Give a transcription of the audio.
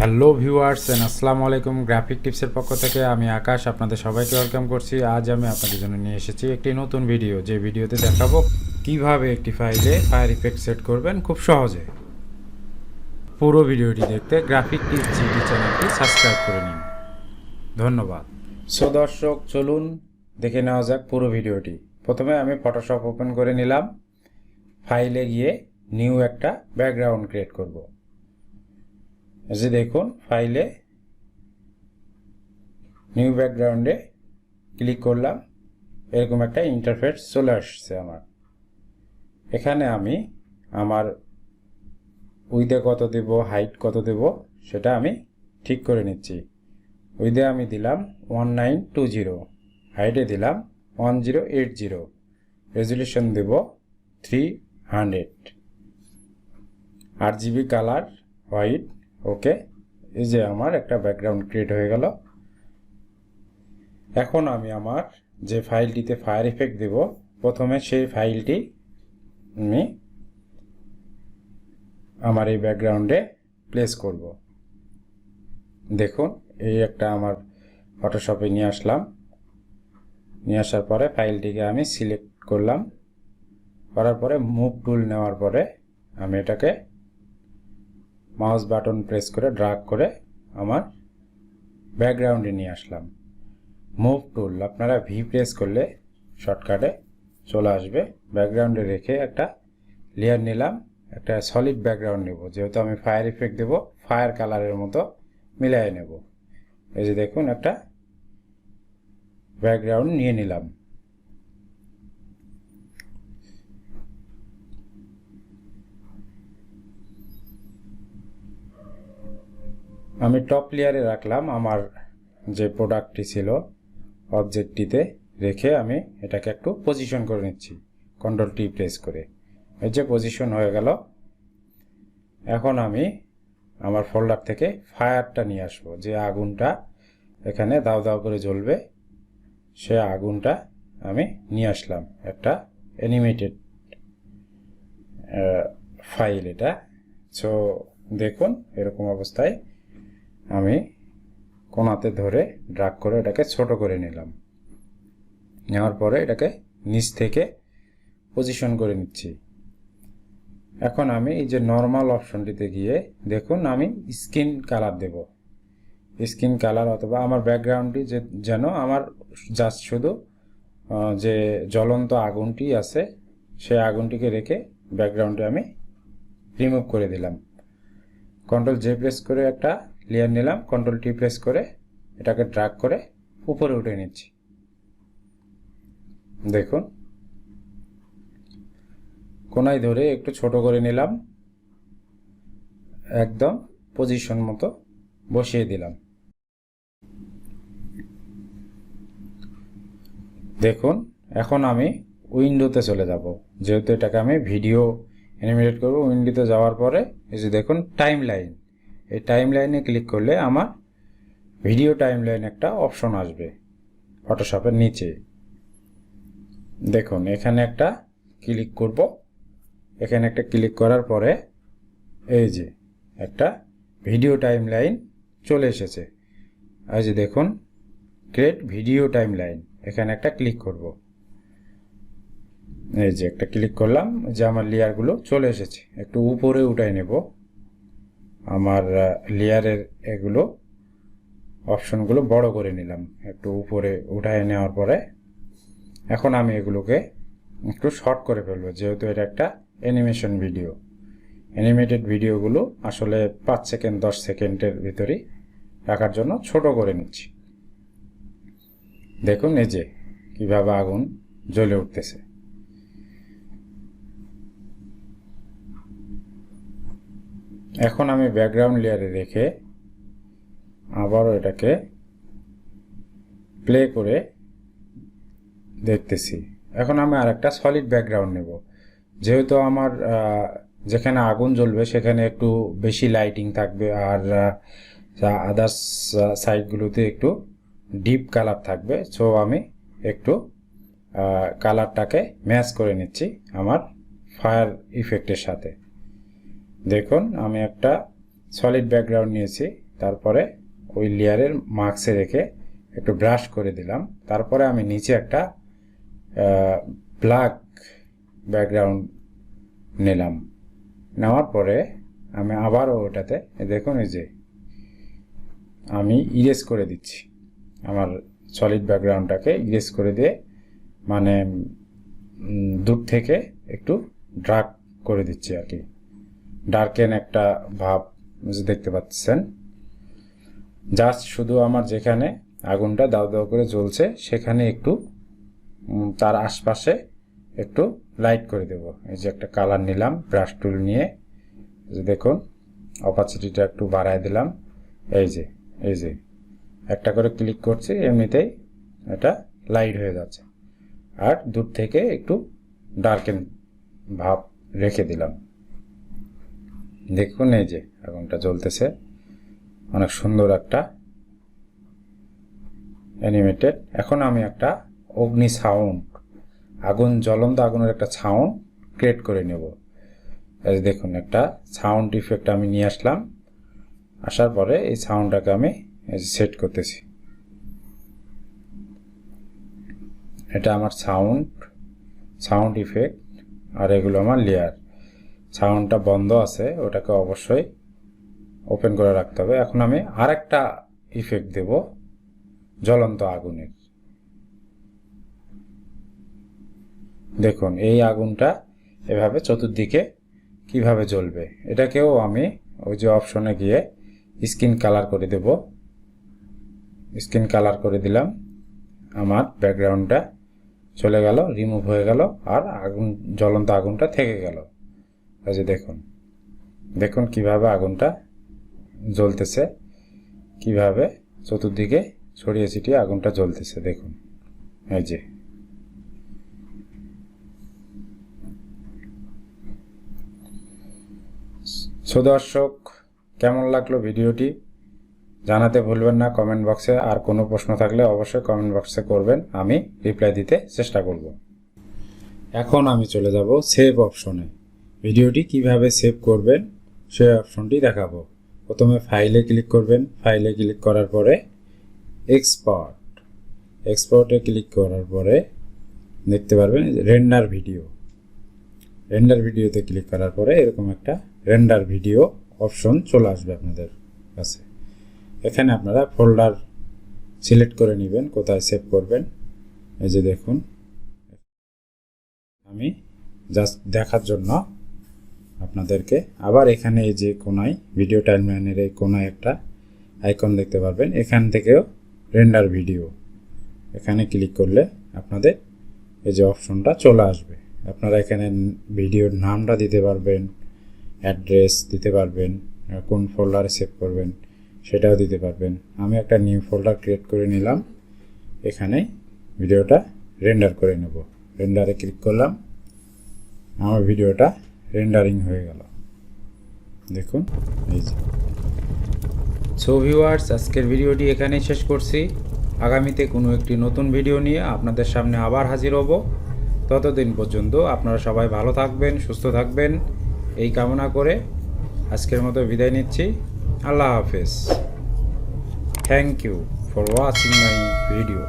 Hello viewers and আসসালামু আলাইকুম। Graphic টিপসের পক্ষ থেকে আমি আকাশ আপনাদের সবাইকে ওয়েলকাম করছি। আজ আমি আপনাদের জন্য নিয়ে এসেছি একটি নতুন ভিডিও, যে ভিডিওতে দেখাবো কিভাবে একটি ফাইলে ফায়ার ইফেক্ট সেট করবেন খুব সহজে। পুরো ভিডিওটি দেখতে গ্রাফিক টিপস জিডি চ্যানেলটি সাবস্ক্রাইব করে নিন। ধন্যবাদ। সো দর্শক, চলুন দেখে নেওয়া যাক পুরো ভিডিওটি। প্রথমে আমি ফটোশপ ওপেন করে নিলাম। ফাইলে গিয়ে নিউ একটা ব্যাকগ্রাউন্ড ক্রিয়েট করব। এই যে দেখুন, ফাইলে নিউ ব্যাকগ্রাউন্ডে ক্লিক করলাম, এরকম একটা ইন্টারফেস চলে আসছে আমার। এখানে আমি আমার উইডে কত দেব, হাইট কত দেব সেটা আমি ঠিক করে নিচ্ছি। উইডে আমি দিলাম 1920, হাইটে দিলাম 1080, রেজুলেশন দেব 300, RGB কালার হোয়াইট। ওকে, এই যে আমার একটা ব্যাকগ্রাউন্ড ক্রিয়েট হয়ে গেল। এখন আমি আমার যে ফাইলটিতে ফায়ার ইফেক্ট দেব, প্রথমে সেই ফাইলটি আমি আমার এই ব্যাকগ্রাউন্ডে প্লেস করব। দেখুন, এই একটা আমার ফটোশপে নিয়ে আসলাম। নিয়ে আসার পরে ফাইলটিকে আমি সিলেক্ট করলাম। করার পরে মুভ টুল নেওয়ার পরে আমি এটাকে মাউস বাটন প্রেস করে ড্র্যাগ করে আমার ব্যাকগ্রাউন্ডে নিয়ে আসলাম। মুভ টুল আপনারা ভি প্রেস করলে শর্টকাটে চলে আসবে। ব্যাকগ্রাউন্ডে রেখে একটা লেয়ার নিলাম, একটা সলিড ব্যাকগ্রাউন্ড নেব, যেহেতু আমি ফায়ার ইফেক্ট দেব ফায়ার কালারের মতো মিলাই নেব। এই যে দেখুন, একটা ব্যাকগ্রাউন্ড নিয়ে নিলাম। আমি টপ লেয়ারে রাখলাম, আমার যে প্রোডাক্টটি ছিল অবজেক্টটিতে রেখে আমি এটাকে একটু পজিশন করে নিচ্ছি কন্ট্রোল টি প্রেস করে। এই যে পজিশন হয়ে গেল। এখন আমি আমার ফোল্ডার থেকে ফায়ারটা নিয়ে আসবো, যে আগুনটা এখানে দাও দাও করে জ্বলবে সে আগুনটা আমি নিয়ে আসলাম। একটা অ্যানিমেটেড ফাইল এটা। সো দেখুন, এরকম অবস্থায় আমি কোণাতে ধরে ড্র্যাগ করে এটাকে ছোট করে নিলাম। নেওয়ার পরে এটাকে নিচ থেকে পজিশন করে নিচ্ছি। এখন আমি এই যে নর্মাল অপশনটিতে গিয়ে দেখুন, আমি স্কিন কালার দেব। স্কিন কালার অথবা আমার ব্যাকগ্রাউন্ডটি যেন আমার জাস্ট শুধু যে জ্বলন্ত আগুনটি আছে সেই আগুনটিকে রেখে ব্যাকগ্রাউন্ডে আমি রিমুভ করে দিলাম। কন্ট্রোল জে প্রেস করে একটা লেয়ার নিলাম, কন্ট্রোল টি প্রেস করে এটাকে ড্র্যাগ করে উপরে উঠে নিচ্ছি। দেখুন, কোনায় ধরে একটু ছোট করে নিলাম, একদম পজিশন মতো বসিয়ে দিলাম। দেখুন, এখন আমি উইন্ডোতে চলে যাব, যেহেতু এটাকে আমি ভিডিও অ্যানিমেট করব। উইন্ডোতে যাওয়ার পরে এই যে দেখুন টাইম লাইন, এই টাইম লাইনে ক্লিক করলে আমার ভিডিও টাইম লাইন একটা অপশন আসবে ফটোশপের নিচে। দেখুন, এখানে একটা ক্লিক করব। এখানে একটা ক্লিক করার পরে এই যে একটা ভিডিও টাইম লাইন চলে এসেছে। এই যে দেখুন, ক্রিয়েট ভিডিও টাইম লাইন, এখানে একটা ক্লিক করব। এই যে একটা ক্লিক করলাম, যে আমার লেয়ারগুলো চলে এসেছে। একটু উপরে উঠাই নেব আমার লেয়ারের এগুলো অপশনগুলো বড় করে নিলাম, একটু উপরে উঠায় নেওয়ার পরে এখন আমি এগুলোকে একটু শর্ট করে ফেলবো, যেহেতু এটা একটা অ্যানিমেশন ভিডিও। অ্যানিমেটেড ভিডিওগুলো আসলে 5 সেকেন্ড 10 সেকেন্ডের ভিতরেই রাখার জন্য ছোট করে নিচ্ছি। দেখুন এই যে কিভাবে আগুন জ্বলে উঠতেছে। এখন আমি ব্যাকগ্রাউন্ড লেয়ারে রেখে আবারও এটাকে প্লে করে দেখতেছি। এখন আমি আরেকটা সলিড ব্যাকগ্রাউন্ড নেব, যেহেতু আমার যেখানে আগুন জ্বলবে সেখানে একটু বেশি লাইটিং থাকবে, আর আদার্স সাইডগুলোতে একটু ডিপ কালার থাকবে। সো আমি একটু কালারটাকে ম্যাচ করে নিচ্ছি আমার ফায়ার ইফেক্টের সাথে। দেখুন, আমি একটা সলিড ব্যাকগ্রাউন্ড নিয়েছি, তারপরে ওই লেয়ারের মার্কসে রেখে একটু ব্রাশ করে দিলাম। তারপরে আমি নিচে একটা ব্ল্যাক ব্যাকগ্রাউন্ড নিলাম। নেওয়ার পরে আমি আবারও ওটাতে দেখুন এই যে আমি ইরেজ করে দিচ্ছি, আমার সলিড ব্যাকগ্রাউন্ডটাকে ইরেজ করে দিয়ে মানে দূর থেকে একটু ডার্ক করে দিচ্ছি আর কি, ডার্কেন একটা ভাব দেখতে পাচ্ছেন। জাস্ট শুধু আমার যেখানে আগুনটা দাউ দাউ করে জ্বলছে সেখানে একটু তার আশপাশে একটু লাইট করে দেব। এই যে একটা কালার নিলাম ব্রাশ টুল নিয়ে, যে দেখুন অপাসিটিটা একটু বাড়ায় দিলাম। এই যে একটা করে ক্লিক করছি, এমনিতেই এটা লাইট হয়ে যাচ্ছে। আর দূর থেকে একটু ডার্কেন ভাব রেখে দিলাম। দেখুন এই যে আগুনটা জ্বলতেছে, অনেক সুন্দর একটা অ্যানিমেটেড। এখন আমি একটা অগ্নি সাউন্ড, আগুন জ্বলন্ত আগুনের একটা সাউন্ড ক্রিয়েট করে নেব। এই দেখুন একটা সাউন্ড ইফেক্ট আমি নিয়ে আসলাম। আসার পরে এই সাউন্ডটাকে আমি সেট করতেছি। এটা আমার সাউন্ড ইফেক্ট, আর এগুলো আমার লেয়ার। সাউন্ডটা বন্ধ আছে, ওটাকে অবশ্যই ওপেন করে রাখতে হবে। এখন আমি আরেকটা ইফেক্ট দেব জ্বলন্ত আগুনের। দেখুন এই আগুনটা এভাবে চতুর্দিকে কিভাবে জ্বলবে, এটাকেও আমি ওই যে অপশনে গিয়ে স্কিন কালার করে দেব। স্কিন কালার করে দিলাম, আমার ব্যাকগ্রাউন্ডটা চলে গেল, রিমুভ হয়ে গেল, আর জ্বলন্ত আগুনটা থেকে গেল। এই যে দেখুন কিভাবে আগুনটা জ্বলতেছে, কিভাবে চতুর্দিকে ছড়িয়ে ছিটিয়ে আগুনটা জ্বলতেছে। দেখুন এই যে দর্শক, কেমন লাগলো ভিডিওটি জানাতে ভুলবেন না কমেন্ট বক্সে। আর কোনো প্রশ্ন থাকলে অবশ্যই কমেন্ট বক্সে করবেন, আমি রিপ্লাই দিতে চেষ্টা করব। এখন আমি চলে যাব সেভ অপশনে। ভিডিওটি কিভাবে সেভ করবেন সেই অপশনটি দেখাবো। প্রথমে ফাইলে ক্লিক করবেন, ফাইলে ক্লিক করার পরে এক্সপোর্টে ক্লিক করার পরে দেখতে পারবেন রেন্ডার ভিডিওতে ক্লিক করার পরে এরকম একটা রেন্ডার ভিডিও অপশন চলে আসবে আপনাদের কাছে। এখানে আপনারা ফোল্ডার সিলেক্ট করে নেবেন কোথায় সেভ করবেন। এই যে দেখুন, আমি জাস্ট দেখার জন্য আপনাদেরকে আবার এখানে এই যে কোনায় ভিডিও টাইমলাইনের এই কোনায় একটা আইকন দেখতে পারবেন, এখান থেকেও রেন্ডার ভিডিও, এখানে ক্লিক করলে আপনাদের এই যে অপশনটা চলে আসবে। আপনারা এখানে ভিডিওর নামটা দিতে পারবেন, অ্যাড্রেস দিতে পারবেন, কোন ফোল্ডারে সেভ করবেন সেটাও দিতে পারবেন। আমি একটা নিউ ফোল্ডার ক্রিয়েট করে নিলাম, এখানে ভিডিওটা রেন্ডার করে নেব। রেন্ডারে ক্লিক করলাম, আমার ভিডিওটা রেন্ডারিং হয়ে গেল। দেখুন এই যে। সো ভিউয়ার্স, আজকের ভিডিওটি এখানেই শেষ করছি। আগামীতে কোনো একটি নতুন ভিডিও নিয়ে আপনাদের সামনে আবার হাজির হব। ততদিন পর্যন্ত আপনারা সবাই ভালো থাকবেন, সুস্থ থাকবেন এই কামনা করে আজকের মতো বিদায় নিচ্ছি। আল্লাহ হাফেজ। Thank you for watching my video.